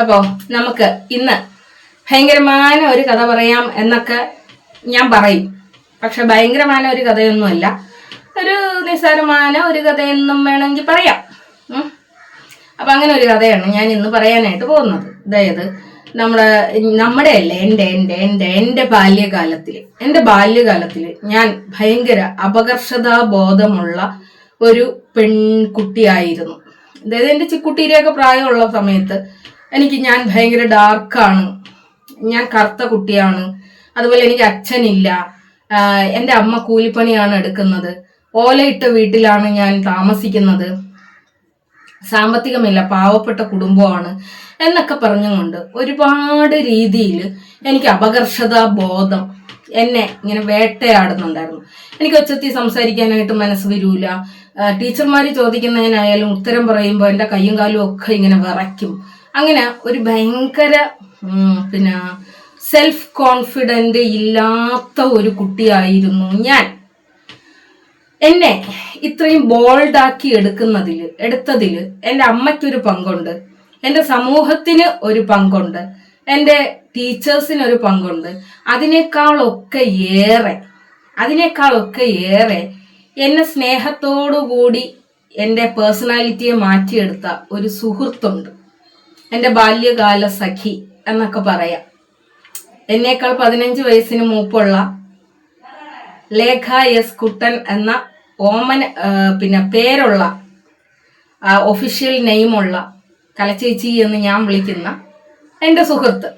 അപ്പോൾ നമുക്ക് ഇന്ന് ഭയങ്കരമായ ഒരു കഥ പറയാം എന്നൊക്കെ ഞാൻ പറയും. പക്ഷെ ഭയങ്കരമായ ഒരു കഥയൊന്നുമല്ല, ഒരു നിസ്സാരമായ ഒരു കഥയെന്നും വേണമെങ്കിൽ പറയാം. അപ്പം അങ്ങനെ ഒരു കഥയാണ് ഞാൻ ഇന്ന് പറയാനായിട്ട് പോകുന്നത്. അതായത് നമ്മുടെ അല്ല എൻ്റെ ബാല്യകാലത്തിൽ ഞാൻ ഭയങ്കര അപകർഷതാബോധമുള്ള ഒരു പെൺകുട്ടിയായിരുന്നു. അതായത് എൻ്റെ ചിക്കുട്ടീരെയൊക്കെ പ്രായമുള്ള സമയത്ത് ഞാൻ ഭയങ്കര ഡാർക്കാണ്, ഞാൻ കറുത്ത കുട്ടിയാണ്. അതുപോലെ എനിക്ക് അച്ഛനില്ല, എൻ്റെ അമ്മ കൂലിപ്പണിയാണ് എടുക്കുന്നത്, ഓലയിട്ട വീട്ടിലാണ് ഞാൻ താമസിക്കുന്നത്, സാമ്പത്തികമില്ല, പാവപ്പെട്ട കുടുംബമാണ് എന്നൊക്കെ പറഞ്ഞുകൊണ്ട് ഒരുപാട് രീതിയിൽ എനിക്ക് അപകർഷതാബോധം എന്നെ ഇങ്ങനെ വേട്ടയാടുന്നുണ്ടായിരുന്നു. എനിക്ക് ഒച്ചത്തിൽ സംസാരിക്കാനായിട്ട് മനസ്സ് വരൂല. ടീച്ചർമാർ ചോദിക്കുന്നതിനായാലും ഉത്തരം പറയുമ്പോൾ എൻ്റെ കയ്യും കാലും ഒക്കെ ഇങ്ങനെ വിറയ്ക്കും. അങ്ങനെ ഒരു ഭയങ്കര സെൽഫ് കോൺഫിഡൻ്റ് ഇല്ലാത്ത ഒരു കുട്ടിയായിരുന്നു ഞാൻ. എന്നെ ഇത്രയും ബോൾഡാക്കി എടുത്തതിൽ എൻ്റെ അമ്മയ്ക്കൊരു പങ്കുണ്ട്, എൻ്റെ സമൂഹത്തിന് ഒരു പങ്കുണ്ട്, എൻ്റെ ടീച്ചേഴ്സിന് ഒരു പങ്കുണ്ട്. അതിനേക്കാളൊക്കെ ഏറെ എന്നെ സ്നേഹത്തോടുകൂടി എൻ്റെ പേഴ്സണാലിറ്റിയെ മാറ്റിയെടുത്ത ഒരു സുഹൃത്തുണ്ട്, എൻ്റെ ബാല്യകാല സഖി എന്നൊക്കെ പറയാം. എന്നേക്കാൾ 15 വയസ്സിന് മൂപ്പുള്ള ലേഖ എസ് കുട്ടൻ എന്ന പേരുള്ള ഒഫീഷ്യൽ നെയിമുള്ള കലച്ചേച്ചി എന്ന് ഞാൻ വിളിക്കുന്ന എൻ്റെ സുഹൃത്ത്.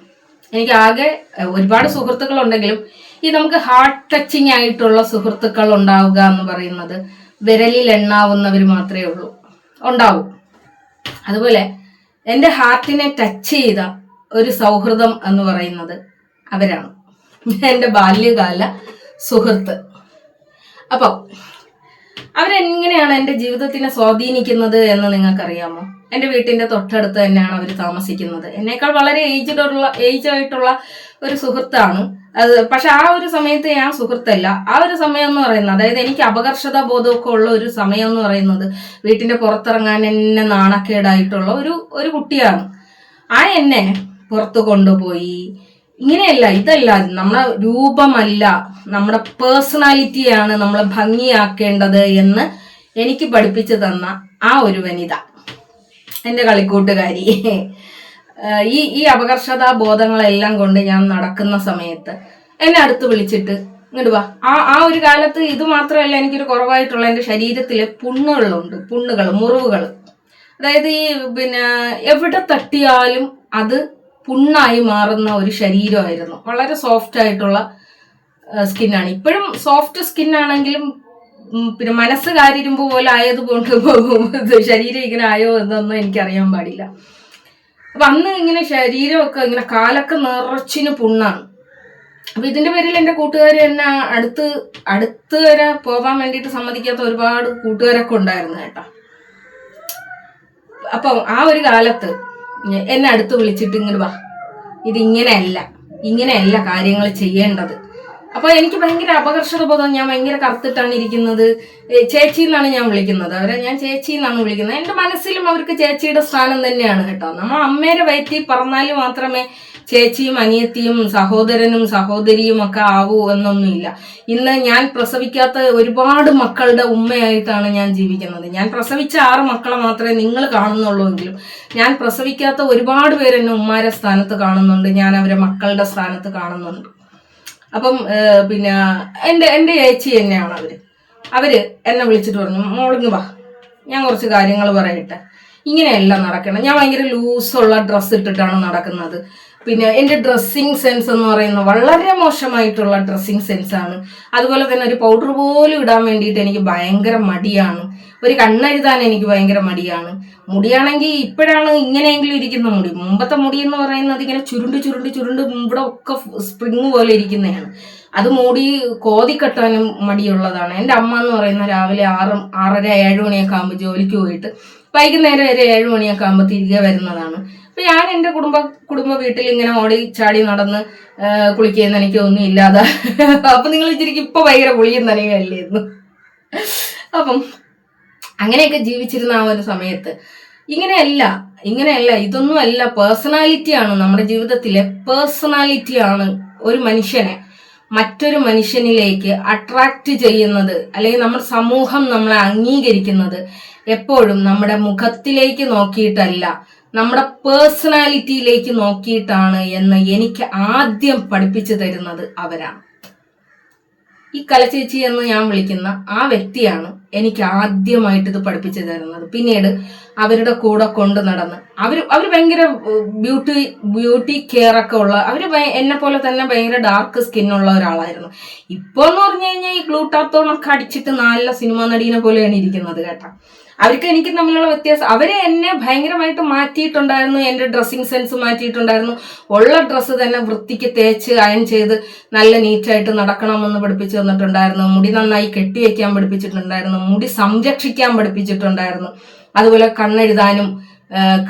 എനിക്ക് ആകെ ഒരുപാട് സുഹൃത്തുക്കളുണ്ടെങ്കിലും ഈ നമുക്ക് ഹാർട്ട് ടച്ചിങ് ആയിട്ടുള്ള സുഹൃത്തുക്കൾ ഉണ്ടാവുക എന്ന് പറയുന്നത് വിരലിൽ എണ്ണാവുന്നവർ മാത്രമേ ഉണ്ടാവൂ. അതുപോലെ എൻ്റെ ഹാർട്ടിനെ ടച്ച് ചെയ്ത ഒരു സൗഹൃദം എന്ന് പറയുന്നത് അവരാണ്, എൻ്റെ ബാല്യകാല സുഹൃത്ത്. അപ്പം അവരെങ്ങനെയാണ് എൻ്റെ ജീവിതത്തിനെ സ്വാധീനിക്കുന്നത് എന്ന് നിങ്ങൾക്കറിയാമോ? എൻ്റെ വീട്ടിൻ്റെ തൊട്ടടുത്ത് തന്നെയാണ് അവർ താമസിക്കുന്നത്. എന്നേക്കാൾ വളരെ ഏജ് ആയിട്ടുള്ള ഒരു സുഹൃത്താണ് അത്. പക്ഷെ ആ ഒരു സമയത്ത് ഞാൻ സുഹൃത്തല്ല. ആ ഒരു സമയം എന്ന് പറയുന്നത്, അതായത് എനിക്ക് അപകർഷതാ ബോധമൊക്കെ ഉള്ള ഒരു സമയം എന്ന് പറയുന്നത് വീട്ടിൻ്റെ പുറത്തിറങ്ങാൻ എന്നെ നാണക്കേടായിട്ടുള്ള ഒരു കുട്ടിയാണ്. ആ എന്നെ പുറത്തു കൊണ്ടുപോയി ഇതല്ല നമ്മുടെ രൂപമല്ല, നമ്മുടെ പേഴ്സണാലിറ്റിയാണ് നമ്മളെ ഭംഗിയാക്കേണ്ടത് എന്ന് എനിക്ക് പഠിപ്പിച്ചു തന്ന ആ ഒരു വനിത, എൻ്റെ കളിക്കൂട്ടുകാരി. ഈ അപകർഷതാ ബോധങ്ങളെല്ലാം കൊണ്ട് ഞാൻ നടക്കുന്ന സമയത്ത് എന്നെ അടുത്ത് വിളിച്ചിട്ട് ഇങ്ങോട്ട് വാ. ആ ഒരു കാലത്ത് ഇത് മാത്രമല്ല എനിക്കൊരു കുറവായിട്ടുള്ള എൻ്റെ ശരീരത്തിലെ മുറിവുകൾ. അതായത് എവിടെ തട്ടിയാലും അത് പുണ്ണായി മാറുന്ന ഒരു ശരീരമായിരുന്നു. വളരെ സോഫ്റ്റ് ആയിട്ടുള്ള സ്കിന്നാണ്. ഇപ്പോഴും സോഫ്റ്റ് സ്കിന്നാണെങ്കിലും മനസ്സ് കാരിരുമ്പ് പോലെ ആയതുകൊണ്ട് ശരീരം ഇങ്ങനെ ആയോ എന്നൊന്നും എനിക്കറിയാൻ പാടില്ല. അപ്പൊ അന്ന് ഇങ്ങനെ ശരീരമൊക്കെ ഇങ്ങനെ കാലൊക്കെ നിറച്ചിന് പുണ്ണാണ്. അപ്പൊ ഇതിന്റെ പേരിൽ എൻ്റെ കൂട്ടുകാർ എന്നെ അടുത്ത് വരെ പോകാൻ വേണ്ടിയിട്ട് സമ്മതിക്കാത്ത ഒരുപാട് കൂട്ടുകാരൊക്കെ ഉണ്ടായിരുന്നു കേട്ടോ. അപ്പം ആ ഒരു കാലത്ത് എന്നെ അടുത്ത് വിളിച്ചിട്ട് ഇങ്ങോട്ട് വാ, ഇങ്ങനെയല്ല കാര്യങ്ങൾ ചെയ്യേണ്ടത്. അപ്പൊ എനിക്ക് ഭയങ്കര അപകർഷത ബോധം. ഞാൻ ഭയങ്കര കറുത്തിട്ടാണ് ഇരിക്കുന്നത്. ചേച്ചി എന്നാണ് ഞാൻ വിളിക്കുന്നത് അവരെ, ഞാൻ ചേച്ചി എന്നാണ് വിളിക്കുന്നത്. എൻ്റെ മനസ്സിലും അവർക്ക് ചേച്ചിയുടെ സ്ഥാനം തന്നെയാണ് കേട്ടോ. നമ്മൾ അമ്മേരെ വയറ്റിൽ പറഞ്ഞാൽ മാത്രമേ ചേച്ചിയും അനിയത്തിയും സഹോദരനും സഹോദരിയും ഒക്കെ ആവൂ എന്നൊന്നുമില്ല. ഇന്ന് ഞാൻ പ്രസവിക്കാത്ത ഒരുപാട് മക്കളുടെ ഉമ്മയായിട്ടാണ് ഞാൻ ജീവിക്കുന്നത്. ഞാൻ പ്രസവിച്ച 6 മക്കളെ മാത്രമേ നിങ്ങൾ കാണുന്നുള്ളൂ എങ്കിലും ഞാൻ പ്രസവിക്കാത്ത ഒരുപാട് പേര് എന്നെ ഉമ്മാരെ സ്ഥാനത്ത് കാണുന്നുണ്ട്, ഞാൻ അവരെ മക്കളുടെ സ്ഥാനത്ത് കാണുന്നുണ്ട്. അപ്പം എൻ്റെ ചേച്ചി തന്നെയാണ് അവര് എന്നെ വിളിച്ചിട്ട് പറഞ്ഞു, മോളിങ് വാ, ഞാൻ കുറച്ച് കാര്യങ്ങൾ പറയട്ടെ. ഇങ്ങനെയല്ല നടക്കണം. ഞാൻ ഭയങ്കര ലൂസുള്ള ഡ്രസ്സ് ഇട്ടിട്ടാണ് നടക്കുന്നത്. എൻ്റെ ഡ്രസ്സിങ് സെൻസ് എന്ന് പറയുന്നത് വളരെ മോശമായിട്ടുള്ള ഡ്രസ്സിങ് സെൻസാണ്. അതുപോലെ തന്നെ ഒരു പൗഡർ പോലും ഇടാൻ വേണ്ടിയിട്ട് എനിക്ക് ഭയങ്കര മടിയാണ്. ഒരു കണ്ണെഴുതാൻ എനിക്ക് ഭയങ്കര മടിയാണ്. മുടിയാണെങ്കിൽ ഇപ്പോഴാണ് ഇങ്ങനെയെങ്കിലും ഇരിക്കുന്ന മുടി. മുമ്പത്തെ മുടി എന്ന് പറയുന്നത് ഇങ്ങനെ ചുരുണ്ട് ഇവിടെ ഒക്കെ സ്പ്രിങ് പോലെ ഇരിക്കുന്നതാണ്. അത് മൂടി കോതിക്കെട്ടാനും മടിയുള്ളതാണ്. എൻ്റെ അമ്മ എന്ന് പറയുന്ന രാവിലെ 6, 6:30, 7 മണിയൊക്കെ ആകുമ്പോൾ ജോലിക്ക് പോയിട്ട് വൈകുന്നേരം വരെ 7 മണിയൊക്കെ ആകുമ്പോൾ തിരികെ വരുന്നതാണ്. അപ്പൊ ഞാൻ എൻ്റെ കുടുംബ വീട്ടിൽ ഇങ്ങനെ ഓടി ചാടി നടന്ന് കുളിക്കുന്ന എനിക്കൊന്നും ഇല്ലാതെ. അപ്പൊ നിങ്ങൾ വിചാരിക്കും ഇപ്പൊ ഭയങ്കര കുളിയും നനയുമല്ലേന്ന്. അപ്പം അങ്ങനെയൊക്കെ ജീവിച്ചിരുന്ന ആ ഒരു സമയത്ത് ഇങ്ങനെയല്ല ഇതൊന്നുമല്ല. പേഴ്സണാലിറ്റിയാണ് നമ്മുടെ ജീവിതത്തിലെ പേഴ്സണാലിറ്റിയാണ് ഒരു മനുഷ്യനെ മറ്റൊരു മനുഷ്യനിലേക്ക് അട്രാക്റ്റ് ചെയ്യുന്നത്, അല്ലെങ്കിൽ നമ്മുടെ സമൂഹം നമ്മളെ അംഗീകരിക്കുന്നത് എപ്പോഴും നമ്മുടെ മുഖത്തിലേക്ക് നോക്കിയിട്ടല്ല, നമ്മുടെ പേഴ്സണാലിറ്റിയിലേക്ക് നോക്കിയിട്ടാണ് എന്ന് എനിക്ക് ആദ്യം പഠിപ്പിച്ചു തരുന്നത് അവരാണ്. ഈ കലച്ചേച്ചി എന്ന് ഞാൻ വിളിക്കുന്ന ആ വ്യക്തിയാണ് എനിക്ക് ആദ്യമായിട്ട് ഇത് പഠിപ്പിച്ചു തരുന്നത്. പിന്നീട് അവരുടെ കൂടെ കൊണ്ടു നടന്ന് അവർ ഭയങ്കര ബ്യൂട്ടി കെയർ ഒക്കെ ഉള്ള, എന്നെ പോലെ തന്നെ ഭയങ്കര ഡാർക്ക് സ്കിന്നുള്ള ഒരാളായിരുന്നു. ഇപ്പൊ എന്ന് പറഞ്ഞു കഴിഞ്ഞാൽ ഈ ഗ്ലൂട്ടാത്തോണൊക്കെ അടിച്ചിട്ട് നല്ല സിനിമാ നടീനെ പോലെയാണ് ഇരിക്കുന്നത് കേട്ടോ. അവർക്ക് എനിക്ക് തമ്മിലുള്ള വ്യത്യാസം, അവരെ എന്നെ ഭയങ്കരമായിട്ട് മാറ്റിയിട്ടുണ്ടായിരുന്നു. എൻ്റെ ഡ്രസ്സിങ് സെൻസ് മാറ്റിയിട്ടുണ്ടായിരുന്നു. ഉള്ള ഡ്രസ്സ് തന്നെ വൃത്തിക്ക് തേച്ച് അയൺ ചെയ്ത് നല്ല നീറ്റായിട്ട് നടക്കണമെന്ന് പഠിപ്പിച്ചു തന്നിട്ടുണ്ടായിരുന്നു. മുടി നന്നായി കെട്ടിവെക്കാൻ പഠിപ്പിച്ചിട്ടുണ്ടായിരുന്നു. മുടി സംരക്ഷിക്കാൻ പഠിപ്പിച്ചിട്ടുണ്ടായിരുന്നു. അതുപോലെ കണ്ണെഴുതാനും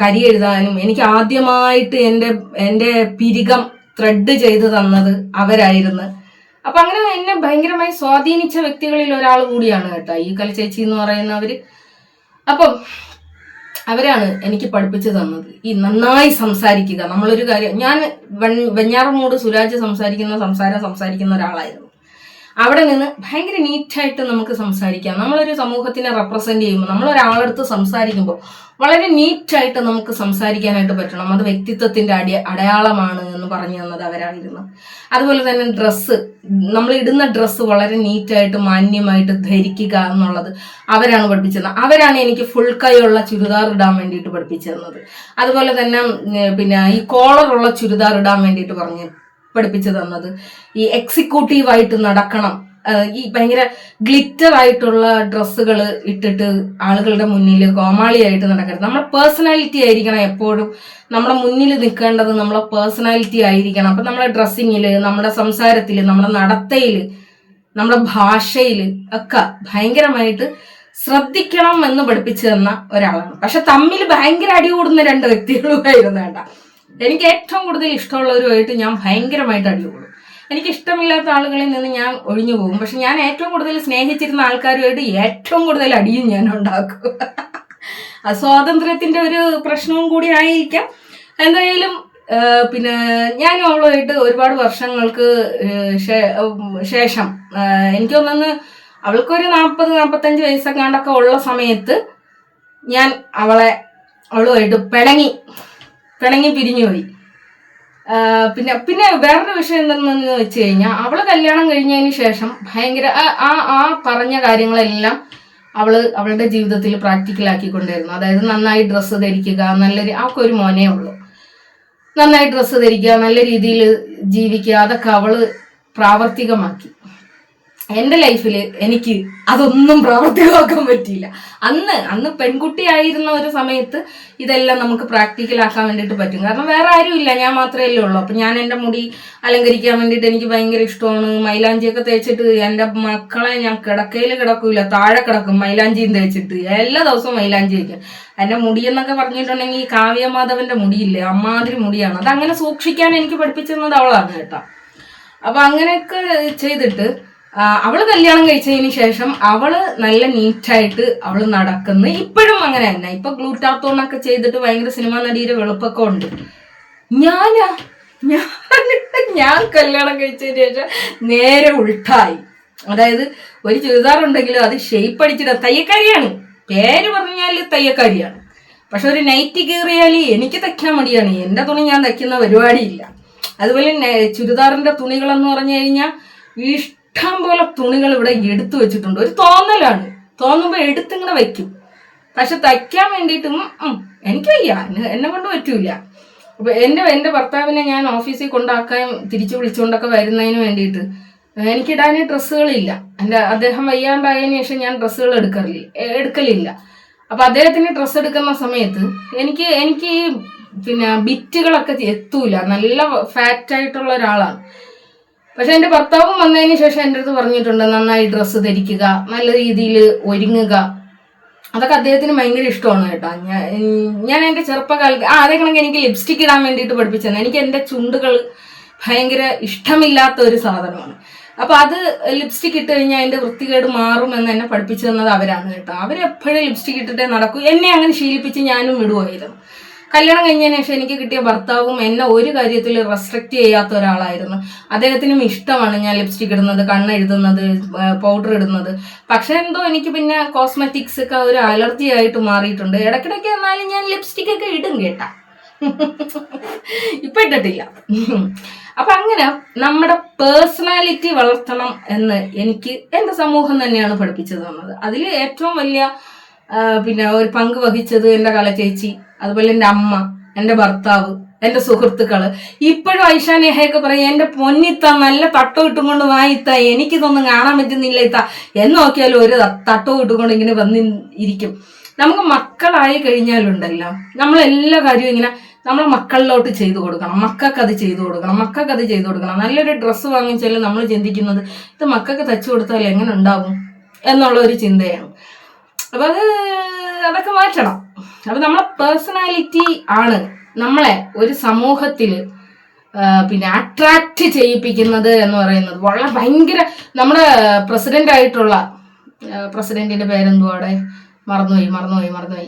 കരി എഴുതാനും എനിക്ക് ആദ്യമായിട്ട് എൻ്റെ പിരികം ത്രെഡ് ചെയ്ത് തന്നത് അവരായിരുന്നു. അപ്പൊ അങ്ങനെ എന്നെ ഭയങ്കരമായി സ്വാധീനിച്ച വ്യക്തികളിൽ ഒരാൾ കൂടിയാണ് കേട്ടോ ഈ കലച്ചേച്ചി എന്ന് പറയുന്നവര്. അപ്പം അവരാണ് എനിക്ക് പഠിപ്പിച്ചു തന്നത് ഈ നന്നായി സംസാരിക്കുക. നമ്മളൊരു കാര്യം, ഞാൻ വെഞ്ഞാറമൂട് സുരാജ് സംസാരിക്കുന്ന ഒരാളായിരുന്നു. അവിടെ നിന്ന് ഭയങ്കര നീറ്റായിട്ട് നമുക്ക് സംസാരിക്കാം. നമ്മളൊരു സമൂഹത്തിനെ റെപ്രസെന്റ് ചെയ്യുമ്പോൾ, നമ്മളൊരാളടുത്ത് സംസാരിക്കുമ്പോൾ വളരെ നീറ്റായിട്ട് നമുക്ക് സംസാരിക്കാനായിട്ട് പറ്റണം. അത് വ്യക്തിത്വത്തിന്റെ അടയാളമാണ് എന്ന് പറഞ്ഞു തന്നത് അവരായിരുന്നു. അതുപോലെ തന്നെ നമ്മൾ ഇടുന്ന ഡ്രസ്സ് വളരെ നീറ്റായിട്ട് മാന്യമായിട്ട് ധരിക്കുക എന്നുള്ളത് അവരാണ് പഠിപ്പിച്ചത്. അവരാണ് എനിക്ക് ഫുൾ കൈയുള്ള ചുരിദാർ ഇടാൻ വേണ്ടിയിട്ട് പഠിപ്പിച്ചു തന്നത്. അതുപോലെ തന്നെ പിന്നെ ഈ കോളറുള്ള ചുരിദാർ ഇടാൻ വേണ്ടിയിട്ട് പഠിപ്പിച്ചു തന്നത്. ഈ എക്സിക്യൂട്ടീവായിട്ട് നടക്കണം, ഈ ഭയങ്കര ഗ്ലിറ്റർ ആയിട്ടുള്ള ഡ്രസ്സുകൾ ഇട്ടിട്ട് ആളുകളുടെ മുന്നിൽ കോമാളിയായിട്ട് നടക്കരുത്. നമ്മുടെ പേഴ്സണാലിറ്റി ആയിരിക്കണം എപ്പോഴും നമ്മുടെ മുന്നിൽ നിൽക്കേണ്ടത്. നമ്മളെ പേഴ്സണാലിറ്റി ആയിരിക്കണം. അപ്പൊ നമ്മുടെ ഡ്രസ്സിങ്ങില്, നമ്മുടെ സംസാരത്തില്, നമ്മുടെ നടത്തയില്, നമ്മുടെ ഭാഷയില് ഒക്കെ ഭയങ്കരമായിട്ട് ശ്രദ്ധിക്കണം എന്ന് പഠിപ്പിച്ചു തന്ന ഒരാളാണ്. പക്ഷെ തമ്മിൽ ഭയങ്കര അടി കൂടുന്ന രണ്ട് വ്യക്തികളുമായിരുന്നു കേട്ടോ. എനിക്ക് ഏറ്റവും കൂടുതൽ ഇഷ്ടമുള്ളവരുമായിട്ട് ഞാൻ ഭയങ്കരമായിട്ട് അടി കൂടും. എനിക്ക് ഇഷ്ടമില്ലാത്ത ആളുകളിൽ നിന്ന് ഞാൻ ഒഴിഞ്ഞു പോകും. പക്ഷെ ഞാൻ ഏറ്റവും കൂടുതൽ സ്നേഹിച്ചിരുന്ന ആൾക്കാരുമായിട്ട് ഏറ്റവും കൂടുതൽ അടിയും ഞാൻ ഉണ്ടാക്കും. സ്വാതന്ത്ര്യത്തിന്റെ ഒരു പ്രശ്നവും കൂടി ആയിരിക്കാം. എന്തായാലും പിന്നെ ഞാനും അവളുമായിട്ട് ഒരുപാട് വർഷങ്ങൾക്ക് ശേഷം, എനിക്ക് തോന്നുന്നു അവൾക്കൊരു 40-45 വയസ്സെങ്ങാണ്ടൊക്കെ ഉള്ള സമയത്ത് ഞാൻ അവളുമായിട്ട് പിണങ്ങി പിരിഞ്ഞുപോയി. പിന്നെ വേറൊരു വിഷയം എന്തെന്ന് വെച്ച് കഴിഞ്ഞാൽ, അവള് കല്യാണം കഴിഞ്ഞതിന് ശേഷം ഭയങ്കര ആ പറഞ്ഞ കാര്യങ്ങളെല്ലാം അവളുടെ ജീവിതത്തിൽ പ്രാക്ടിക്കലാക്കിക്കൊണ്ടിരുന്നു. അതായത് നന്നായി ഡ്രസ്സ് ധരിക്കുക, അവൾക്ക് ഒരു മോനേ ഉള്ളൂ, നന്നായി ഡ്രസ്സ് ധരിക്കുക, നല്ല രീതിയിൽ ജീവിക്കുക, അതൊക്കെ അവള് പ്രാവർത്തികമാക്കി. എൻ്റെ ലൈഫിൽ എനിക്ക് അതൊന്നും പ്രാവർത്തികമാക്കാൻ പറ്റിയില്ല. അന്ന് പെൺകുട്ടിയായിരുന്ന ഒരു സമയത്ത് ഇതെല്ലാം നമുക്ക് പ്രാക്ടിക്കലാക്കാൻ വേണ്ടിയിട്ട് പറ്റും. കാരണം വേറെ ആരും ഇല്ല, ഞാൻ മാത്രമല്ലേ ഉള്ളൂ. അപ്പം ഞാൻ എൻ്റെ മുടി അലങ്കരിക്കാൻ വേണ്ടിയിട്ട് എനിക്ക് ഭയങ്കര ഇഷ്ടമാണ്. മൈലാഞ്ചിയൊക്കെ തേച്ചിട്ട് എൻ്റെ മക്കളെ ഞാൻ കിടക്കൂല, താഴെ കിടക്കും മൈലാഞ്ചിയും തേച്ചിട്ട്. എല്ലാ ദിവസവും മൈലാഞ്ചി വയ്ക്കും. എൻ്റെ മുടി എന്നൊക്കെ പറഞ്ഞിട്ടുണ്ടെങ്കിൽ കാവ്യമാധവന്റെ മുടിയില്ലേ, അമ്മാതിരി മുടിയാണ്. അതങ്ങനെ സൂക്ഷിക്കാൻ എനിക്ക് പഠിപ്പിച്ചെന്നത് അവളാണ് കേട്ടോ. അപ്പൊ അങ്ങനെയൊക്കെ ചെയ്തിട്ട് അവള് കല്യാണം കഴിച്ചതിന് ശേഷം അവള് നല്ല നീറ്റായിട്ട് അവള് നടക്കുന്നു. ഇപ്പോഴും അങ്ങനെ തന്നെ. ഇപ്പൊ ഗ്ലൂട്ടാത്തോണൊക്കെ ചെയ്തിട്ട് ഭയങ്കര സിനിമാ നടിയുടെ വെളുപ്പൊക്കെ ഉണ്ട്. ഞാൻ കല്യാണം കഴിച്ചതിന് ശേഷം നേരെ ഉൾട്ടായി. അതായത് ഒരു ചുരിദാർ ഉണ്ടെങ്കിലും അത് ഷേപ്പ് അടിച്ചിട്ട്, തയ്യക്കാരിയാണ്, പേര് പറഞ്ഞാല് തയ്യക്കാരിയാണ്. പക്ഷെ ഒരു നൈറ്റി കീറിയാല് എനിക്ക് തയ്ക്കാൻ മടിയാണ്. എന്റെ തുണി ഞാൻ തയ്ക്കുന്ന പരിപാടിയില്ല. അതുപോലെ ചുരിദാറിന്റെ തുണികളെന്ന് പറഞ്ഞു കഴിഞ്ഞാൽ ഇഷ്ടം പോലെ തുണികൾ ഇവിടെ എടുത്തു വെച്ചിട്ടുണ്ട്. ഒരു തോന്നലാണ്, തോന്നുമ്പോൾ എടുത്തിങ്ങനെ വെക്കും. പക്ഷെ തയ്ക്കാൻ വേണ്ടിയിട്ടും എനിക്ക് വയ്യ, എന്നെ കൊണ്ട് പറ്റൂല. അപ്പൊ എൻ്റെ ഭർത്താവിനെ ഞാൻ ഓഫീസിൽ കൊണ്ടാക്കാൻ തിരിച്ചു വിളിച്ചുകൊണ്ടൊക്കെ വരുന്നതിന് വേണ്ടിയിട്ട് എനിക്കിടാൻ ഡ്രസ്സുകളില്ല. അദ്ദേഹം വയ്യാണ്ടായതിനു ശേഷം ഞാൻ ഡ്രസ്സുകൾ എടുക്കലില്ല. അപ്പൊ അദ്ദേഹത്തിന് ഡ്രസ്സ് എടുക്കുന്ന സമയത്ത് എനിക്ക് പിന്നെ ബിറ്റുകളൊക്കെ എത്തൂല. നല്ല ഫാറ്റ് ആയിട്ടുള്ള ഒരാളാണ്. പക്ഷെ എൻ്റെ ഭർത്താവും വന്നതിന് ശേഷം എൻ്റെ അടുത്ത് പറഞ്ഞിട്ടുണ്ട്, നന്നായി ഡ്രസ്സ് ധരിക്കുക, നല്ല രീതിയിൽ ഒരുങ്ങുക. അതൊക്കെ അദ്ദേഹത്തിന് ഭയങ്കര ഇഷ്ടമാണ് കേട്ടോ. ഞാൻ എൻ്റെ ചെറുപ്പകാലത്ത് അതേക്കണക്ക് എനിക്ക് ലിപ്സ്റ്റിക് ഇടാൻ വേണ്ടിയിട്ട് പഠിപ്പിച്ചത്. എനിക്ക് എൻ്റെ ചുണ്ടുകൾ ഭയങ്കര ഇഷ്ടമില്ലാത്ത ഒരു സാധനമാണ്. അപ്പൊ അത് ലിപ്സ്റ്റിക് ഇട്ട് കഴിഞ്ഞാൽ അതിന്റെ വൃത്തികേട് മാറും എന്ന് എന്നെ പഠിപ്പിച്ചു തന്നത് അവരാണ് കേട്ടോ. അവരെപ്പോഴും ലിപ്സ്റ്റിക് ഇട്ടിട്ടേ നടക്കൂ. എന്നെ അങ്ങനെ ശീലിപ്പിച്ച് ഞാനും ഇടുമായിരുന്നു. കല്യാണം കഴിഞ്ഞതിന് ശേഷം എനിക്ക് കിട്ടിയ ഭർത്താവും എന്നെ ഒരു കാര്യത്തിൽ റെസ്ട്രിക്റ്റ് ചെയ്യാത്ത ഒരാളായിരുന്നു. അദ്ദേഹത്തിനും ഇഷ്ടമാണ് ഞാൻ ലിപ്സ്റ്റിക് ഇടുന്നത്, കണ്ണെഴുതുന്നത്, പൗഡർ ഇടുന്നത്. പക്ഷെ എന്തോ എനിക്ക് പിന്നെ കോസ്മെറ്റിക്സ് ഒക്കെ ഒരു അലർജി ആയിട്ട് മാറിയിട്ടുണ്ട്. ഇടയ്ക്കിടയ്ക്ക് എന്നാലും ഞാൻ ലിപ്സ്റ്റിക് ഒക്കെ ഇടും കേട്ടാ. ഇപ്പൊ ഇട്ടിട്ടില്ല. അപ്പൊ അങ്ങനെ നമ്മുടെ പേഴ്സണാലിറ്റി വളർത്തണം എന്ന് എനിക്ക് എന്റെ സമൂഹം തന്നെയാണ് പഠിപ്പിച്ചു തന്നത്. അതിൽ ഏറ്റവും വലിയ പിന്നെ ഒരു പങ്ക് വഹിച്ചത് എന്റെ കലചേച്ചി, അതുപോലെ എന്റെ അമ്മ, എന്റെ ഭർത്താവ്, എന്റെ സുഹൃത്തുക്കള്. ഇപ്പോഴും ഐഷ നെഹയൊക്കെ പറയും, എന്റെ പൊന്നിത്ത നല്ല തട്ടോ ഇട്ടും കൊണ്ട് വായിത്ത, എനിക്കിതൊന്നും കാണാൻ പറ്റുന്നില്ല ഇത്ത എന്ന് നോക്കിയാലും ഒരു തട്ടോ ഇട്ടുകൊണ്ട് ഇങ്ങനെ വന്നിരിക്കും. നമുക്ക് മക്കളായി കഴിഞ്ഞാലുണ്ടല്ലോ നമ്മളെല്ലാ കാര്യവും ഇങ്ങനെ നമ്മളെ മക്കളിലോട്ട് ചെയ്തു കൊടുക്കണം. മക്കൾക്ക് അത് ചെയ്തു കൊടുക്കണം. നല്ലൊരു ഡ്രസ്സ് വാങ്ങിച്ചാലും നമ്മൾ ചിന്തിക്കുന്നത് ഇത് മക്കൾക്ക് തച്ചു കൊടുത്താൽ എങ്ങനെ ഉണ്ടാവും എന്നുള്ള ഒരു ചിന്തയാണ്. അപ്പൊ അതൊക്കെ മാറ്റണം. അപ്പൊ നമ്മളെ പേഴ്സണാലിറ്റി ആണ് നമ്മളെ ഒരു സമൂഹത്തില് പിന്നെ അട്രാക്ട് ചെയ്യിപ്പിക്കുന്നത് എന്ന് പറയുന്നത്. വളരെ ഭയങ്കര നമ്മുടെ പ്രസിഡന്റിന്റെ പേരെന്തുവാടെ മറന്നുപോയി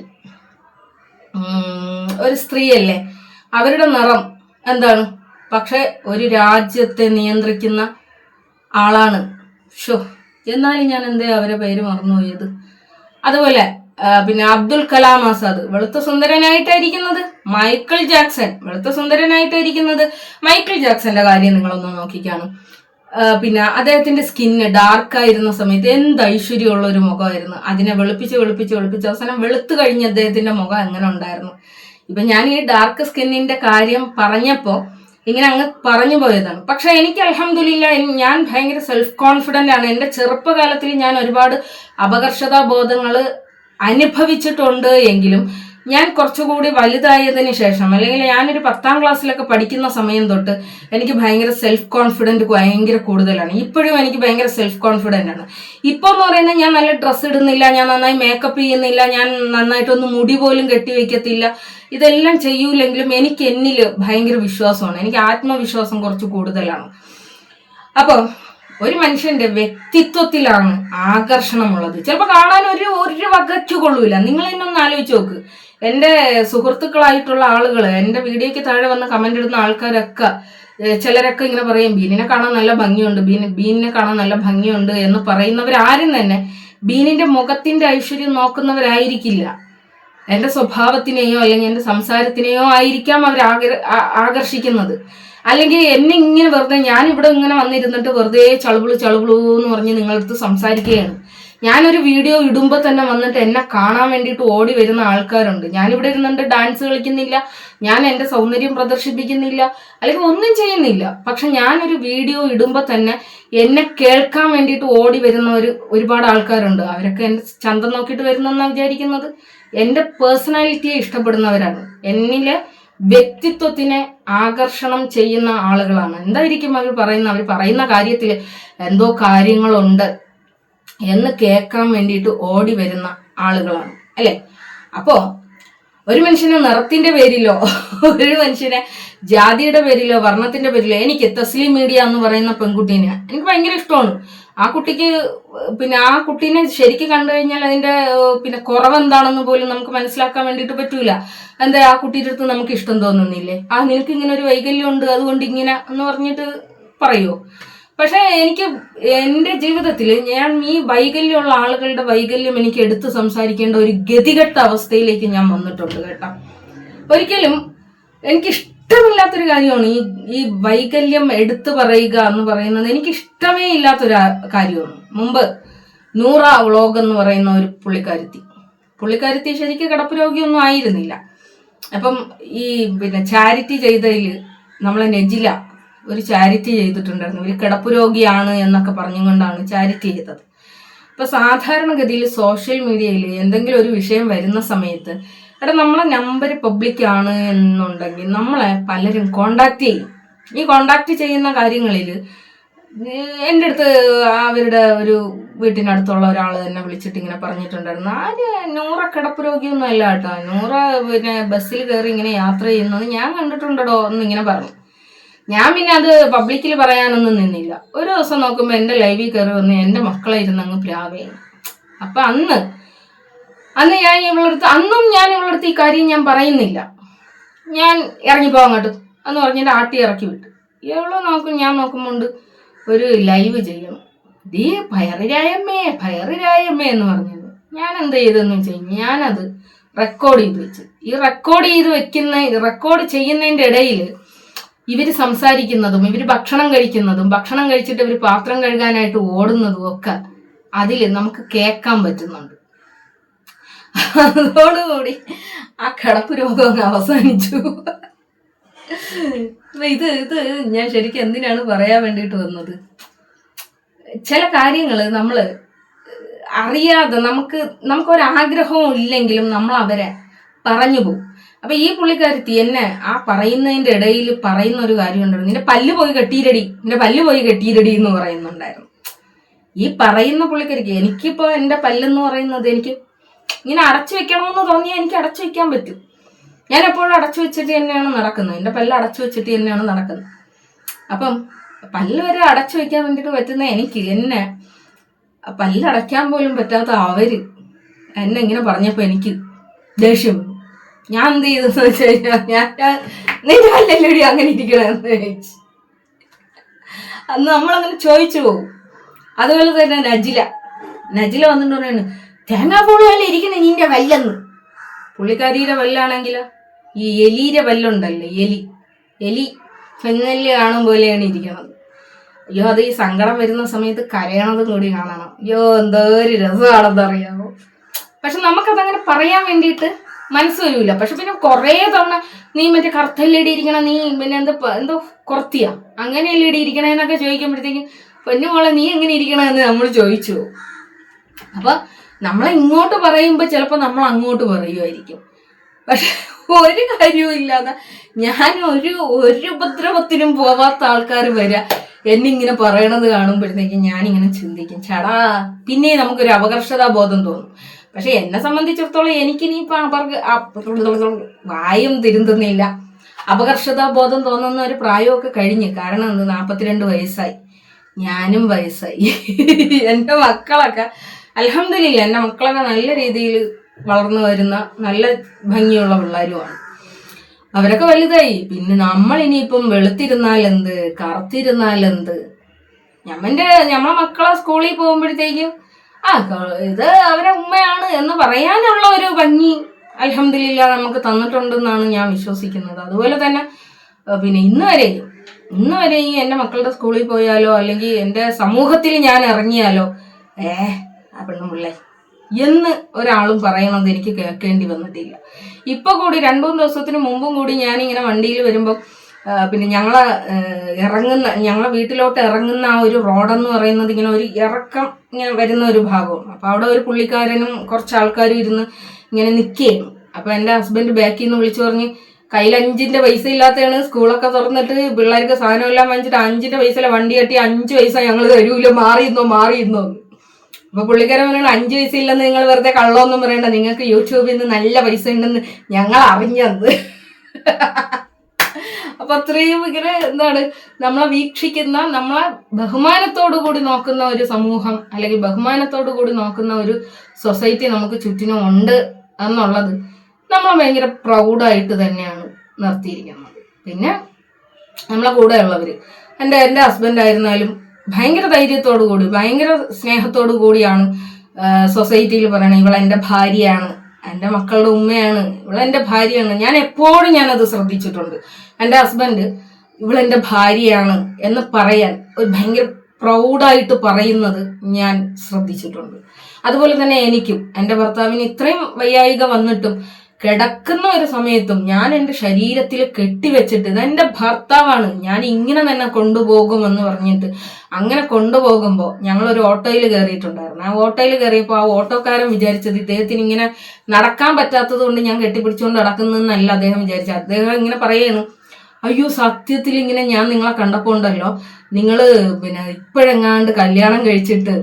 ഒരു സ്ത്രീയല്ലേ, അവരുടെ നിറം എന്താണ്, പക്ഷെ ഒരു രാജ്യത്തെ നിയന്ത്രിക്കുന്ന ആളാണ്. എന്നാലും ഞാൻ എന്തേ അവരെ പേര് മറന്നുപോയത്. അതുപോലെ പിന്നെ അബ്ദുൽ കലാം ആസാദ് വെളുത്ത സുന്ദരനായിട്ടായിരിക്കുന്നത്. മൈക്കിൾ ജാക്സൺ വെളുത്ത സുന്ദരനായിട്ടായിരിക്കുന്നത്. മൈക്കിൾ ജാക്സന്റെ കാര്യം നിങ്ങളൊന്ന് നോക്കിക്കാണ്. പിന്നെ അദ്ദേഹത്തിന്റെ സ്കിന്ന് ഡാർക്കായിരുന്ന സമയത്ത് എന്ത് ഐശ്വര്യമുള്ള ഒരു മുഖമായിരുന്നു. അതിനെ വെളുപ്പിച്ച് അവസാനം വെളുത്തു കഴിഞ്ഞ അദ്ദേഹത്തിന്റെ മുഖം എങ്ങനെ ഉണ്ടായിരുന്നു. ഇപ്പൊ ഞാൻ ഈ ഡാർക്ക് സ്കിന്നിന്റെ കാര്യം പറഞ്ഞപ്പോ ഇങ്ങനെ അങ്ങ് പറഞ്ഞു പോയതാണ്. പക്ഷെ എനിക്ക് അൽഹംദുലില്ലാ ഞാൻ ഭയങ്കര സെൽഫ് കോൺഫിഡന്റ് ആണ്. എന്റെ ചെറുപ്പകാലത്തിൽ ഞാൻ ഒരുപാട് അപകർഷതാ ബോധങ്ങള് അനുഭവിച്ചിട്ടുണ്ട്. എങ്കിലും ഞാൻ കുറച്ചുകൂടി വലുതായതിന് ശേഷം, അല്ലെങ്കിൽ ഞാനൊരു 10ാം ക്ലാസ്സിലൊക്കെ പഠിക്കുന്ന സമയം തൊട്ട് എനിക്ക് ഭയങ്കര സെൽഫ് കോൺഫിഡന്റ് ഭയങ്കര കൂടുതലാണ്. ഇപ്പോഴും എനിക്ക് ഭയങ്കര സെൽഫ് കോൺഫിഡന്റ് ആണ്. ഇപ്പൊ എന്ന് പറയുന്നത് ഞാൻ നല്ല ഡ്രസ്സ് ഇടുന്നില്ല, ഞാൻ നന്നായി മേക്കപ്പ് ചെയ്യുന്നില്ല, ഞാൻ നന്നായിട്ടൊന്നും മുടി പോലും കെട്ടിവെക്കത്തില്ല. ഇതെല്ലാം ചെയ്യൂലെങ്കിലും എനിക്ക് എന്നില് ഭയങ്കര വിശ്വാസമാണ്. എനിക്ക് ആത്മവിശ്വാസം കുറച്ച് കൂടുതലാണ്. അപ്പൊ ഒരു മനുഷ്യന്റെ വ്യക്തിത്വത്തിലാണ് ആകർഷണമുള്ളത്. ചിലപ്പോൾ കാണാൻ ഒരു വകയ്ക്ക് കൊള്ളൂല. നിങ്ങൾ എന്നെ ഒന്ന് ആലോചിച്ച് നോക്ക്. എൻ്റെ സുഹൃത്തുക്കളായിട്ടുള്ള ആളുകൾ, എൻ്റെ വീഡിയോയ്ക്ക് താഴെ വന്ന് കമന്റ് ഇടുന്ന ആൾക്കാരൊക്കെ ചിലരൊക്കെ ഇങ്ങനെ പറയും, ബീനിനെ കാണാൻ നല്ല ഭംഗിയുണ്ട് എന്ന് പറയുന്നവരാരും തന്നെ ബീനിന്റെ മുഖത്തിന്റെ ഐശ്വര്യം നോക്കുന്നവരായിരിക്കില്ല. എൻ്റെ സ്വഭാവത്തിനെയോ അല്ലെങ്കിൽ എൻ്റെ സംസാരത്തിനെയോ ആയിരിക്കാം അവർ ആകർഷിക്കുന്നത്. അല്ലെങ്കിൽ എന്നെ ഇങ്ങനെ വെറുതെ, ഞാൻ ഇവിടെ ഇങ്ങനെ വന്നിരുന്നിട്ട് വെറുതെ ചളുബിളു എന്ന് പറഞ്ഞ് നിങ്ങളടുത്ത് സംസാരിക്കുകയാണ്. ഞാനൊരു വീഡിയോ ഇടുമ്പോൾ തന്നെ വന്നിട്ട് എന്നെ കാണാൻ വേണ്ടിയിട്ട് ഓടി വരുന്ന ആൾക്കാരുണ്ട്. ഞാനിവിടെ ഇരുന്നിട്ട് ഡാൻസ് കളിക്കുന്നില്ല, ഞാൻ എൻ്റെ സൗന്ദര്യം പ്രദർശിപ്പിക്കുന്നില്ല, അല്ലെങ്കിൽ ഒന്നും ചെയ്യുന്നില്ല. പക്ഷെ ഞാനൊരു വീഡിയോ ഇടുമ്പോൾ തന്നെ എന്നെ കേൾക്കാൻ വേണ്ടിയിട്ട് ഓടി വരുന്ന ഒരുപാട് ആൾക്കാരുണ്ട്. അവരൊക്കെ എൻ്റെ ചന്തം നോക്കിയിട്ട് വരുന്നെന്നാണ് വിചാരിക്കുന്നത്. എൻ്റെ പേഴ്സണാലിറ്റിയെ ഇഷ്ടപ്പെടുന്നവരാണ്. എന്നിലെ വ്യക്തിത്വത്തിനെ ആകർഷണം ചെയ്യുന്ന ആളുകളാണ്. എന്തായിരിക്കും അവർ പറയുന്ന കാര്യത്തിൽ എന്തോ കാര്യങ്ങളുണ്ട് എന്ന് കേൾക്കാൻ വേണ്ടിയിട്ട് ഓടി വരുന്ന ആളുകളാണ് അല്ലെ. അപ്പോ ഒരു മനുഷ്യനെ നിറത്തിന്റെ പേരിലോ, ഒരു മനുഷ്യനെ ജാതിയുടെ പേരിലോ, വർണ്ണത്തിന്റെ പേരിലോ, എനിക്ക് തസ്ലീം മീഡിയ എന്ന് പറയുന്ന പെൺകുട്ടീനെ എനിക്ക് ഭയങ്കര ഇഷ്ടമാണ്. ആ കുട്ടീനെ ശരിക്കും കണ്ടു കഴിഞ്ഞാൽ അതിന്റെ കുറവെന്താണെന്ന് പോലും നമുക്ക് മനസ്സിലാക്കാൻ വേണ്ടിയിട്ട് പറ്റൂല. എന്താ ആ കുട്ടിയുടെ അടുത്ത് നമുക്ക് ഇഷ്ടം തോന്നുന്നില്ലേ, നിനക്ക് ഇങ്ങനെ ഒരു വൈകല്യം ഉണ്ട് അതുകൊണ്ട് ഇങ്ങനെ എന്ന് പറഞ്ഞിട്ട് പറയുമോ? പക്ഷെ എനിക്ക് എൻ്റെ ജീവിതത്തിൽ ഞാൻ ഈ വൈകല്യമുള്ള ആളുകളുടെ വൈകല്യം എനിക്ക് എടുത്ത് സംസാരിക്കേണ്ട ഒരു ഗതികെട്ട അവസ്ഥയിലേക്ക് ഞാൻ വന്നിട്ടുണ്ട് കേട്ടോ. ഒരിക്കലും എനിക്കിഷ്ടമില്ലാത്തൊരു കാര്യമാണ് ഈ വൈകല്യം എടുത്തു പറയുക എന്ന് പറയുന്നത്. എനിക്കിഷ്ടമേ ഇല്ലാത്തൊരു കാര്യമാണ്. മുമ്പ് നൂറ വ്ളോഗ് എന്ന് പറയുന്ന ഒരു പുള്ളിക്കാരത്തി ശരിക്കും കിടപ്പ് രോഗിയൊന്നും ആയിരുന്നില്ല. അപ്പം ഈ ചാരിറ്റി ചെയ്തതിൽ നമ്മളെ നെജില ഒരു ചാരിറ്റി ചെയ്തിട്ടുണ്ടായിരുന്നു. ഒരു കിടപ്പ് രോഗിയാണ് എന്നൊക്കെ പറഞ്ഞുകൊണ്ടാണ് ചാരിറ്റി ചെയ്തത്. ഇപ്പൊ സാധാരണഗതിയിൽ സോഷ്യൽ മീഡിയയിൽ എന്തെങ്കിലും ഒരു വിഷയം വരുന്ന സമയത്ത് നമ്മളെ നമ്പർ പബ്ലിക് ആണ് എന്നുണ്ടെങ്കിൽ നമ്മളെ പലരും കോണ്ടാക്ട് ചെയ്യും. ഈ കോണ്ടാക്ട് ചെയ്യുന്ന കാര്യങ്ങളിൽ എൻ്റെ അടുത്ത് അവരുടെ ഒരു വീട്ടിനടുത്തുള്ള ഒരാൾ തന്നെ വിളിച്ചിട്ട് ഇങ്ങനെ പറഞ്ഞിട്ടുണ്ടായിരുന്നു, നൂറ കിടപ്പ് രോഗിയൊന്നും അല്ല കേട്ടോ, നൂറ ബസ്സിൽ കയറി ഇങ്ങനെ യാത്ര ചെയ്യുന്നത് ഞാൻ കണ്ടിട്ടുണ്ടോ എന്നിങ്ങനെ പറഞ്ഞു. ഞാൻ പിന്നെ അത് പബ്ലിക്കിൽ പറയാനൊന്നും നിന്നില്ല. ഒരു ദിവസം നോക്കുമ്പോൾ എൻ്റെ ലൈവിൽ കയറി വന്ന് എൻ്റെ മക്കളെ ഇരുന്ന് അങ്ങ് പ്രാവേയും. അപ്പൊ അന്ന് ഞാൻ ഇവളടുത്ത് ഈ കാര്യം ഞാൻ പറയുന്നില്ല. ഞാൻ ഇറങ്ങിപ്പോ അങ്ങോട്ട് എന്ന് പറഞ്ഞിട്ട് ആട്ടി ഇറക്കി വിട്ടു. ഞാൻ നോക്കുമ്പോണ്ട് ഒരു ലൈവ് ചെയ്യണം. ദീ പയറിരായമ്മേ എന്ന് പറഞ്ഞത്. ഞാൻ എന്ത് ചെയ്തെന്ന് വെച്ച് കഴിഞ്ഞാൽ ഞാനത് റെക്കോർഡ് ചെയ്ത് വെച്ച്. ഈ റെക്കോർഡ് ചെയ്യുന്നതിൻ്റെ ഇടയിൽ ഇവര് സംസാരിക്കുന്നതും ഇവര് ഭക്ഷണം കഴിച്ചിട്ട് ഇവര് പാത്രം കഴുകാനായിട്ട് ഓടുന്നതും ഒക്കെ അതിൽ നമുക്ക് കേൾക്കാൻ പറ്റുന്നുണ്ട്. അതോടുകൂടി ആ കിടപ്പ് രോഗം അവസാനിച്ചു. ഇത് ഞാൻ ശരിക്കും എന്തിനാണ് പറയാൻ വേണ്ടിയിട്ട് വന്നത്, ചില കാര്യങ്ങൾ നമ്മൾ അറിയാതെ നമുക്കൊരാഗ്രഹവും ഇല്ലെങ്കിലും നമ്മൾ അവരെ പറഞ്ഞു പോകും. അപ്പൊ ഈ പുള്ളിക്കാരത്തി എന്നെ ആ പറയുന്നതിന്റെ ഇടയിൽ പറയുന്ന ഒരു കാര്യം ഉണ്ടായിരുന്നു. നിന്റെ പല്ല് പോയി കെട്ടിയിരടി എന്ന് പറയുന്നുണ്ടായിരുന്നു. ഈ പറയുന്ന പുള്ളിക്കാരിക്ക് എനിക്കിപ്പോ എന്റെ പല്ലെന്ന് പറയുന്നത് എനിക്ക് ഇങ്ങനെ അടച്ചു വെക്കണമെന്ന് തോന്നിയാൽ എനിക്ക് അടച്ചു വെക്കാൻ പറ്റും. ഞാൻ എപ്പോഴും അടച്ചു വെച്ചിട്ട് തന്നെയാണ് നടക്കുന്നത്. എൻ്റെ പല്ല് അടച്ചു വെച്ചിട്ട് തന്നെയാണ് നടക്കുന്നത്. അപ്പം പല്ല് വരെ അടച്ചു വെക്കാൻ വേണ്ടിയിട്ട് പറ്റുന്ന എന്നെ പല്ലടയ്ക്കാൻ പോലും പറ്റാത്ത അവര് എന്നെ ഇങ്ങനെ പറഞ്ഞപ്പോൾ എനിക്ക് ദേഷ്യം. ഞാൻ എന്ത് ചെയ്തെന്ന് വെച്ച് കഴിഞ്ഞാൽ ഞാൻ നിന്റെ പല്ലല്ലേടി അങ്ങനെ ഇരിക്കണമെന്ന് ചോദിച്ചു. അന്ന് നമ്മളങ്ങനെ ചോദിച്ചു പോകും. അതുപോലെ തന്നെ നജില വന്നിട്ട് പറയുന്നു, തേങ്ങാപ്പൂള് പോലെ ഇരിക്കണേ നിന്റെ വല്ലെന്ന്. പുള്ളിക്കാരിയുടെ വല്ലാണെങ്കിലോ ഈ എലിയുടെ വല്ലുണ്ടല്ലോ, എലി പെങ്ങല് കാണും പോലെയാണ് ഇരിക്കണത്. അയ്യോ, അത് ഈ സങ്കടം വരുന്ന സമയത്ത് കരയണതും കൂടി കാണണം. അയ്യോ, എന്തോ ഒരു രസമാണെന്ന് അറിയാമോ. പക്ഷെ നമുക്കതങ്ങനെ പറയാൻ വേണ്ടിയിട്ട് മനസ്സ് വരില്ല. പക്ഷെ പിന്നെ കുറേ തവണ നീ മറ്റേ കറുത്തല്ലേടി ഇരിക്കണം, നീ പിന്നെ എന്തോ കുറത്തിയാ അങ്ങനെയല്ലേടി ഇരിക്കണേന്നൊക്കെ ചോദിക്കുമ്പോഴത്തേക്കും പൊന്നുമോളെ നീ എങ്ങനെ ഇരിക്കണമെന്ന് നമ്മൾ ചോദിച്ചു. അപ്പൊ നമ്മളെ ഇങ്ങോട്ട് പറയുമ്പോൾ ചിലപ്പോൾ നമ്മൾ അങ്ങോട്ട് പറയുമായിരിക്കും. പക്ഷെ ഒരു കാര്യവും ഇല്ലാതെ ഞാൻ ഒരു ഉപദ്രവത്തിനും പോവാത്ത ആൾക്കാർ വരിക എന്നിങ്ങനെ പറയണത് കാണുമ്പോഴത്തേക്കും ഞാനിങ്ങനെ ചിന്തിക്കും, ചടാ, പിന്നെ നമുക്കൊരു അപകർഷതാ ബോധം തോന്നും. പക്ഷെ എന്നെ സംബന്ധിച്ചിടത്തോളം എനിക്കിനിയിപ്പോൾ അവർക്ക് വായും തിരുന്തുന്നില്ല. അപകർഷതാ ബോധം തോന്നുന്ന ഒരു പ്രായമൊക്കെ കഴിഞ്ഞ്. കാരണം 42 വയസ്സായി, ഞാനും വയസ്സായി. എൻ്റെ മക്കളൊക്കെ അൽഹംദുലില്ലാ, എൻ്റെ മക്കളൊക്കെ നല്ല രീതിയിൽ വളർന്നു വരുന്ന നല്ല ഭംഗിയുള്ള പിള്ളേരുമാണ്. അവരൊക്കെ വലുതായി. പിന്നെ നമ്മളിനിയിപ്പം വെളുത്തിരുന്നാലെന്ത്, കറുത്തിരുന്നാലെന്ത്. നമ്മളെ മക്കളെ സ്കൂളിൽ പോകുമ്പോഴത്തേക്കും ഇത് അവരെ ഉമ്മയാണ് എന്ന് പറയാനുള്ള ഒരു ഭംഗി അൽഹംദുലില്ലാ നമുക്ക് തന്നിട്ടുണ്ടെന്നാണ് ഞാൻ വിശ്വസിക്കുന്നത്. അതുപോലെ തന്നെ പിന്നെ ഇന്ന് വരെയും എൻ്റെ മക്കളുടെ സ്കൂളിൽ പോയാലോ അല്ലെങ്കിൽ എൻ്റെ സമൂഹത്തിൽ ഞാൻ ഇറങ്ങിയാലോ ആ പെണ്ണുപിള്ളേ എന്ന് ഒരാളും പറയണത് എനിക്ക് കേൾക്കേണ്ടി വന്നിട്ടില്ല. ഇപ്പൊ കൂടി 2-3 ദിവസത്തിന് മുമ്പും കൂടി ഞാനിങ്ങനെ വണ്ടിയിൽ വരുമ്പോൾ പിന്നെ ഞങ്ങളെ വീട്ടിലോട്ട് ഇറങ്ങുന്ന ആ ഒരു റോഡെന്ന് പറയുന്നത് ഇങ്ങനെ ഒരു ഇറക്കം ഇങ്ങനെ വരുന്ന ഒരു ഭാഗമാണ്. അപ്പൊ അവിടെ ഒരു പുള്ളിക്കാരനും കുറച്ച് ആൾക്കാരും ഇരുന്ന് ഇങ്ങനെ നിൽക്കുകയാണ്. അപ്പൊ എൻ്റെ ഹസ്ബൻഡ് ബാക്കിൽ നിന്ന് വിളിച്ചു പറഞ്ഞ്, കയ്യിൽ 5 പൈസ ഇല്ലാത്തതാണ്, സ്കൂളൊക്കെ തുറന്നിട്ട് പിള്ളേർക്ക് സാധനം എല്ലാം വാങ്ങിച്ചിട്ട് 5 പൈസയിലെ വണ്ടി കെട്ടി 5 പൈസ ഞങ്ങൾ തരൂല്ലോ, മാറിയിരുന്നോ. അപ്പൊ പുള്ളിക്കാരൻ പറയണ 5 പൈസ ഇല്ലെന്ന് നിങ്ങൾ വെറുതെ കള്ളമൊന്നും പറയണ്ട, നിങ്ങൾക്ക് യൂട്യൂബിൽ നിന്ന് നല്ല പൈസ ഉണ്ടെന്ന് ഞങ്ങൾ അറിഞ്ഞത്. അപ്പൊ അത്രയും ഇങ്ങനെ നമ്മളെ വീക്ഷിക്കുന്ന, നമ്മളെ ബഹുമാനത്തോടു കൂടി നോക്കുന്ന ഒരു സമൂഹം അല്ലെങ്കിൽ ബഹുമാനത്തോടു കൂടി നോക്കുന്ന ഒരു സൊസൈറ്റി നമുക്ക് ചുറ്റിനും ഉണ്ട് എന്നുള്ളത് നമ്മളെ ഭയങ്കര പ്രൗഡായിട്ട് തന്നെയാണ് നിർത്തിയിരിക്കുന്നത്. പിന്നെ നമ്മളെ കൂടെ ഉള്ളവര് എൻ്റെ ഹസ്ബൻഡ് ആയിരുന്നാലും ഭയങ്കര ധൈര്യത്തോടു കൂടി ഭയങ്കര സ്നേഹത്തോടു കൂടിയാണ് സൊസൈറ്റിയിൽ പറയണത്, ഇവളെൻ്റെ ഭാര്യയാണ്, എൻ്റെ മക്കളുടെ ഉമ്മയാണ്, ഇവളെൻ്റെ ഭാര്യയാണ്. ഞാൻ എപ്പോഴും ഞാനത് ശ്രദ്ധിച്ചിട്ടുണ്ട്. എൻ്റെ ഹസ്ബൻഡ് ഇവളെൻ്റെ ഭാര്യയാണ് എന്ന് പറയാൻ ഒരു ഭയങ്കര പ്രൗഡായിട്ട് പറയുന്നത് ഞാൻ ശ്രദ്ധിച്ചിട്ടുണ്ട്. അതുപോലെ തന്നെ എനിക്കും എൻ്റെ ഭർത്താവിന് ഇത്രയും വയ്യായിക വന്നിട്ടും കിടക്കുന്ന ഒരു സമയത്തും ഞാൻ എൻ്റെ ശരീരത്തിൽ കെട്ടിവെച്ചിട്ട് ഇതെൻ്റെ ഭർത്താവാണ്, ഞാൻ ഇങ്ങനെ തന്നെ കൊണ്ടുപോകുമെന്ന് പറഞ്ഞിട്ട് അങ്ങനെ കൊണ്ടുപോകുമ്പോൾ ഞങ്ങളൊരു ഓട്ടോയിൽ കയറിയിട്ടുണ്ടായിരുന്നു. ആ ഓട്ടോയിൽ കയറിയപ്പോൾ ആ ഓട്ടോക്കാരൻ വിചാരിച്ചത് ഇദ്ദേഹത്തിന് ഇങ്ങനെ നടക്കാൻ പറ്റാത്തത് കൊണ്ട് ഞാൻ കെട്ടിപ്പിടിച്ചുകൊണ്ട് നടക്കുന്നതെന്നല്ല അദ്ദേഹം വിചാരിച്ചത്. അദ്ദേഹം ഇങ്ങനെ പറയുന്നു, അയ്യോ സത്യത്തിൽ ഇങ്ങനെ ഞാൻ നിങ്ങളെ കണ്ടപ്പോൾ ഉണ്ടല്ലോ, നിങ്ങൾ പിന്നെ ഇപ്പോഴെങ്ങാണ്ട് കല്യാണം കഴിച്ചിട്ട്,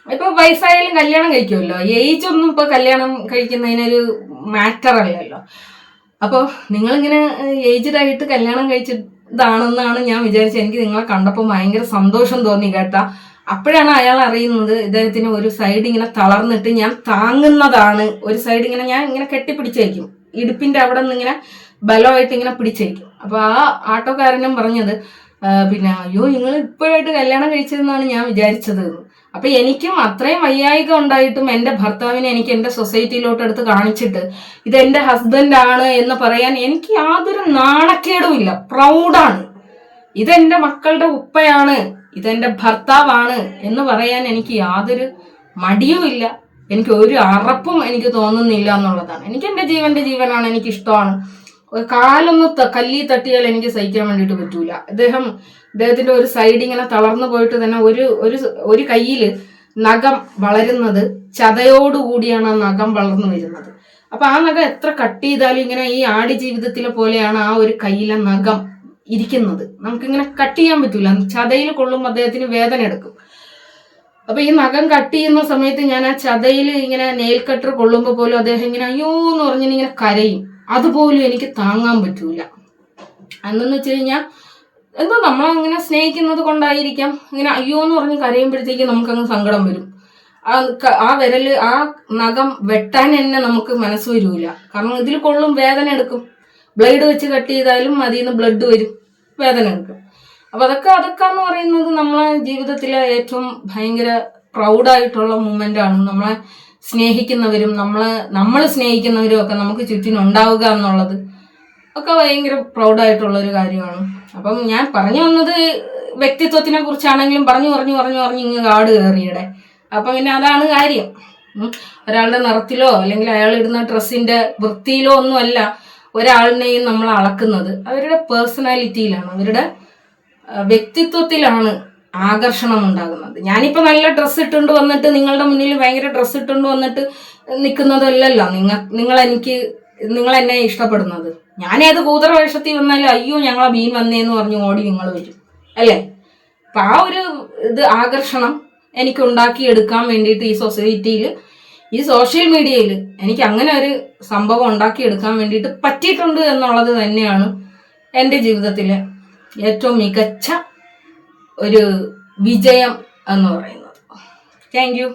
ഇപ്പൊ വയസ്സായാലും കല്യാണം കഴിക്കുമല്ലോ, ഏജ് ഒന്നും ഇപ്പൊ കല്യാണം കഴിക്കുന്നതിനൊരു മാറ്റർ അല്ലല്ലോ. അപ്പോൾ നിങ്ങളിങ്ങനെ ഏജ്ഡായിട്ട് കല്യാണം കഴിച്ച് ഇതാണെന്നാണ് ഞാൻ വിചാരിച്ചത്. എനിക്ക് നിങ്ങളെ കണ്ടപ്പോൾ ഭയങ്കര സന്തോഷം തോന്നി കേട്ടാ. അപ്പോഴാണ് അയാൾ അറിയുന്നത് ഇദ്ദേഹത്തിന് ഒരു സൈഡ് ഇങ്ങനെ തളർന്നിട്ട് ഞാൻ താങ്ങുന്നതാണ്, ഒരു സൈഡ് ഇങ്ങനെ ഞാൻ ഇങ്ങനെ കെട്ടിപ്പിടിച്ചേക്കും, ഇടുപ്പിന്റെ അവിടെ നിന്ന് ഇങ്ങനെ ബലമായിട്ട് ഇങ്ങനെ പിടിച്ചേക്കും. അപ്പൊ ആ ആട്ടോക്കാരനും പറഞ്ഞത് പിന്നെ അയ്യോ നിങ്ങൾ ഇപ്പോഴായിട്ട് കല്യാണം കഴിച്ചതെന്നാണ് ഞാൻ വിചാരിച്ചത്. അപ്പൊ എനിക്കും അത്രയും വയ്യായിക ഉണ്ടായിട്ടും എൻ്റെ ഭർത്താവിനെ എനിക്ക് എൻ്റെ സൊസൈറ്റിയിലോട്ട് എടുത്ത് കാണിച്ചിട്ട് ഇത് എൻ്റെ ഹസ്ബൻഡാണ് എന്ന് പറയാൻ എനിക്ക് യാതൊരു നാണക്കേടും ഇല്ല. പ്രൗഡാണ്. ഇതെന്റെ മക്കളുടെ ഉപ്പയാണ്, ഇതെന്റെ ഭർത്താവാണ് എന്ന് പറയാൻ എനിക്ക് യാതൊരു മടിയുമില്ല. എനിക്ക് ഒരു അറപ്പും എനിക്ക് തോന്നുന്നില്ല എന്നുള്ളതാണ്. എനിക്ക് എൻ്റെ ജീവന്റെ ജീവനാണ്, എനിക്ക് ഇഷ്ടമാണ്. കാലൊന്ന് കല്ലി തട്ടിയാൽ എനിക്ക് സഹിക്കാൻ വേണ്ടിയിട്ട് പറ്റൂല. ഇദ്ദേഹത്തിന്റെ ഒരു സൈഡ് ഇങ്ങനെ തളർന്നു പോയിട്ട് തന്നെ ഒരു കയ്യില് നഖം വളരുന്നത് ചതയോടുകൂടിയാണ് ആ നഖം വളർന്നു വരുന്നത്. അപ്പൊ ആ നഖം എത്ര കട്ട് ചെയ്താലും ഇങ്ങനെ ഈ ആടി ജീവിതത്തിലെ പോലെയാണ് ആ ഒരു കയ്യിലെ നഖം ഇരിക്കുന്നത്. നമുക്കിങ്ങനെ കട്ട് ചെയ്യാൻ പറ്റൂല. ചതയിൽ കൊള്ളുമ്പോൾ അദ്ദേഹത്തിന് വേദന എടുക്കും. അപ്പൊ ഈ നഖം കട്ട് ചെയ്യുന്ന സമയത്ത് ഞാൻ ആ ചതയിൽ ഇങ്ങനെ നെയിൽ കട്ടർ കൊള്ളുമ്പോൾ പോലും അദ്ദേഹം ഇങ്ങനെ അയ്യോ എന്ന് പറഞ്ഞിങ്ങനെ കരയും. അതുപോലും എനിക്ക് താങ്ങാൻ പറ്റൂല. എന്നു വെച്ച് കഴിഞ്ഞാൽ എന്തോ നമ്മളങ്ങനെ സ്നേഹിക്കുന്നത് കൊണ്ടായിരിക്കാം ഇങ്ങനെ അയ്യോ എന്ന് പറഞ്ഞ് കരയുമ്പോഴത്തേക്ക് നമുക്കങ്ങ് സങ്കടം വരും. ആ വിരല് ആ നഖം വെട്ടാൻ തന്നെ നമുക്ക് മനസ്സ് വരൂല. കാരണം ഇതിൽ കൊള്ളും, വേദന എടുക്കും. ബ്ലേഡ് വെച്ച് കട്ട് ചെയ്താലും അതിൽ നിന്ന് ബ്ലഡ് വരും, വേദന എടുക്കും. അപ്പൊ അതൊക്കെ എന്ന് പറയുന്നത് നമ്മളെ ജീവിതത്തിലെ ഏറ്റവും ഭയങ്കര പ്രൗഡായിട്ടുള്ള മൂമെന്റ് ആണ്. നമ്മളെ സ്നേഹിക്കുന്നവരും നമ്മൾ സ്നേഹിക്കുന്നവരും ഒക്കെ നമുക്ക് ചുറ്റിനും ഉണ്ടാവുക എന്നുള്ളത് ഒക്കെ ഭയങ്കര പ്രൗഡായിട്ടുള്ള ഒരു കാര്യമാണ്. അപ്പം ഞാൻ പറഞ്ഞു വന്നത് വ്യക്തിത്വത്തിനെ കുറിച്ചാണെങ്കിലും പറഞ്ഞു ഇങ്ങ് കാട് കയറിയുടെ. അപ്പം പിന്നെ അതാണ് കാര്യം. ഒരാളുടെ നിറത്തിലോ അല്ലെങ്കിൽ അയാൾ ഇടുന്ന ഡ്രസ്സിന്റെ വൃത്തിയിലോ ഒന്നുമല്ല ഒരാളിനെയും നമ്മൾ അളക്കുന്നത്. അവരുടെ പേഴ്സണാലിറ്റിയിലാണ്, അവരുടെ വ്യക്തിത്വത്തിലാണ് ആകർഷണം ഉണ്ടാകുന്നത്. ഞാനിപ്പോ നല്ല ഡ്രസ്സ് ഇട്ടുകൊണ്ട് വന്നിട്ട് നിങ്ങളുടെ മുന്നിൽ ഭയങ്കര ഡ്രസ്സ് ഇട്ടുകൊണ്ട് വന്നിട്ട് നിൽക്കുന്നതല്ലല്ലോ നിങ്ങൾ എന്നെ ഇഷ്ടപ്പെടുന്നത്. ഞാനേത് കൂതറ വേഷത്തിൽ വന്നാലും അയ്യോ ഞങ്ങളെ മീൻ വന്നേന്ന് പറഞ്ഞ് ഓടി നിങ്ങൾ വരും അല്ലേ. അപ്പൊ ആ ഒരു ആകർഷണം എനിക്ക് ഉണ്ടാക്കിയെടുക്കാൻ വേണ്ടിയിട്ട് ഈ സൊസൈറ്റിയിൽ, ഈ സോഷ്യൽ മീഡിയയിൽ എനിക്ക് അങ്ങനെ ഒരു സംഭവം ഉണ്ടാക്കിയെടുക്കാൻ വേണ്ടിയിട്ട് പറ്റിയിട്ടുണ്ട് എന്നുള്ളത് തന്നെയാണ് എൻ്റെ ജീവിതത്തിലെ ഏറ്റവും മികച്ച ഒരു വിജയം എന്ന് പറയുന്നത്. Thank you.